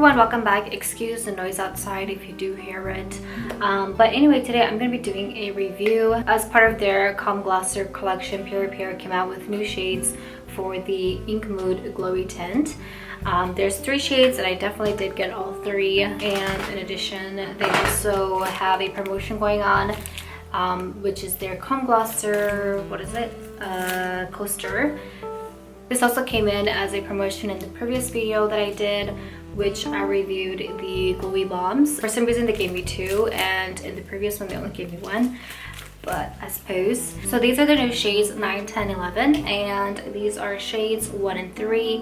everyone, welcome back. Excuse the noise outside if you do hear it. But anyway, today I'm going to be doing a review. As part of their Calm Glosser collection, Peripera came out with new shades for the Ink Mood Glowy Tint. There's 3 shades and I definitely did get all 3, and in addition they also have a promotion going on, which is their Calm Glosser, what is it, coaster. This also came in as a promotion in the previous video that I did, which I reviewed the glowy balms. For some reason they gave me 2, and in the previous one they only gave me 1, but I suppose. So these are the new shades 9, 10, 11, and these are shades 1 and 3,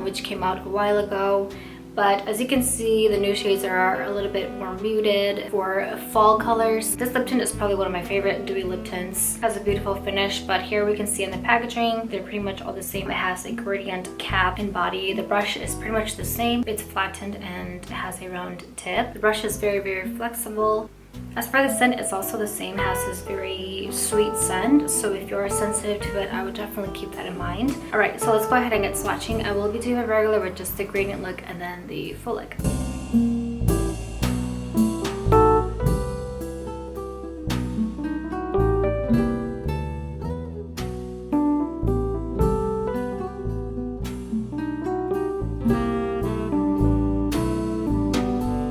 which came out a while ago. But as you can see, the new shades are a little bit more muted for fall colors. This lip tint is probably one of my favorite dewy lip tints. It has a beautiful finish, but here we can see in the packaging, they're pretty much all the same. It has a gradient cap and body. The brush is pretty much the same. It's flattened and it has a round tip. The brush is very, very flexible. As for the scent, it's also the same. It has this very sweet scent, so if you're sensitive to it, I would definitely keep that in mind. Alright, so let's go ahead and get swatching. I will be doing a regular with just the gradient look and then the full look.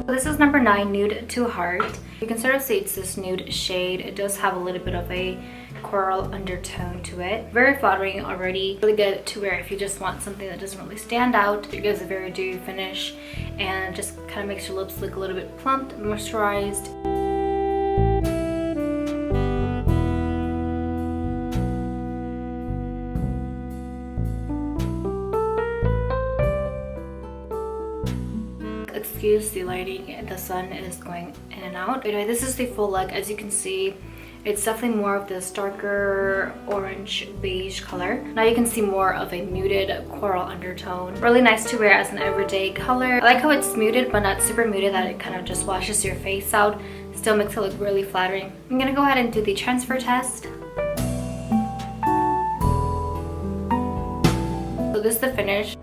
This is number 9, Nude to Heart. You can sort of see it's this nude shade. It does have a little bit of a coral undertone to it. Very flattering already. Really good to wear if you just want something that doesn't really stand out. It gives a very dewy finish and just kind of makes your lips look a little bit plumped, moisturized. Excuse the lighting, the sun is going in and out. Anyway, this is the full look. As you can see, it's definitely more of this darker orange beige color. Now you can see more of a muted coral undertone. Really nice to wear as an everyday color. I like how it's muted but not super muted, that it kind of just washes your face out. Still makes it look really flattering. I'm gonna go ahead and do the transfer test. So this is the finish.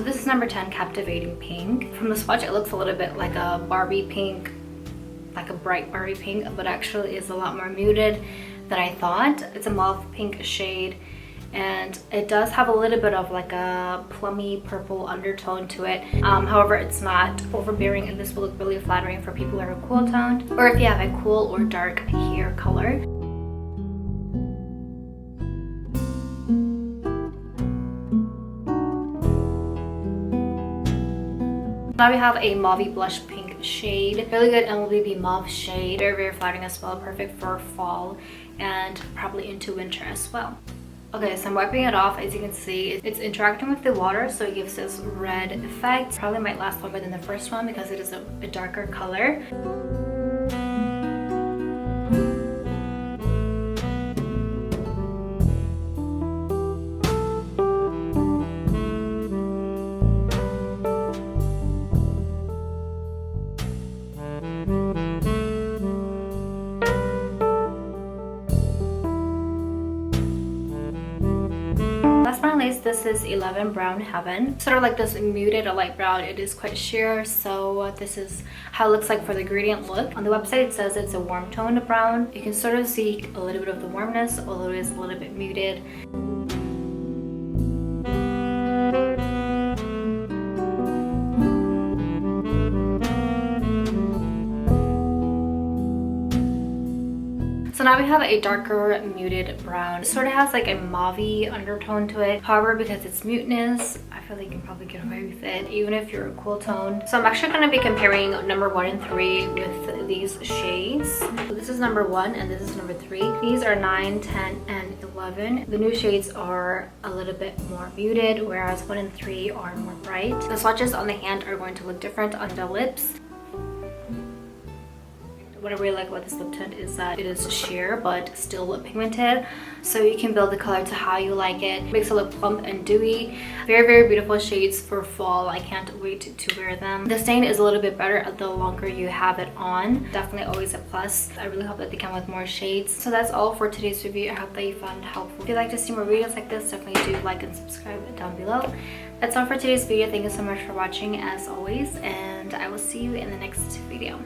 This is number 10, Captivating Pink. From the swatch, it looks a little bit like a Barbie pink, like a bright Barbie pink, but actually is a lot more muted than I thought. It's a mauve pink shade, and it does have a little bit of like a plummy purple undertone to it. However, it's not overbearing, and this will look really flattering for people who are cool toned, or if you have a cool or dark hair color. Now we have a mauvey blush pink shade. Really good MLBB mauve shade. Very, very flattering as well. Perfect for fall and probably into winter as well. Okay, so I'm wiping it off. As you can see, it's interacting with the water, so it gives this red effect. Probably might last longer than the first one because it is a darker color. This is 11 Brown Heaven. Sort of like this muted, a light brown. It is quite sheer, so this is how it looks like for the gradient look. On the website it says it's a warm toned brown. You can sort of see a little bit of the warmness, although it is a little bit muted. So now we have a darker muted brown. It sort of has like a mauvey undertone to it. However, because it's muteness, I feel like you can probably get away with it even if you're a cool tone. So I'm actually going to be comparing number 1 and 3 with these shades. So this is number 1 and this is number 3. These are 9, 10, and 11. The new shades are a little bit more muted, whereas 1 and 3 are more bright. The swatches on the hand are going to look different on the lips. what I really like about this lip tint is that it is sheer but still pigmented, so you can build the color to how you like it. Makes it look plump and dewy. Very beautiful shades for fall. I can't wait to wear them. The stain is a little bit better the longer you have it on. Definitely always a plus. I really hope that they come with more shades. So that's all for today's review. I hope that you found it helpful. If you'd like to see more videos like this, definitely do like and subscribe down below. That's all for today's video. Thank you so much for watching as always, and I will see you in the next video.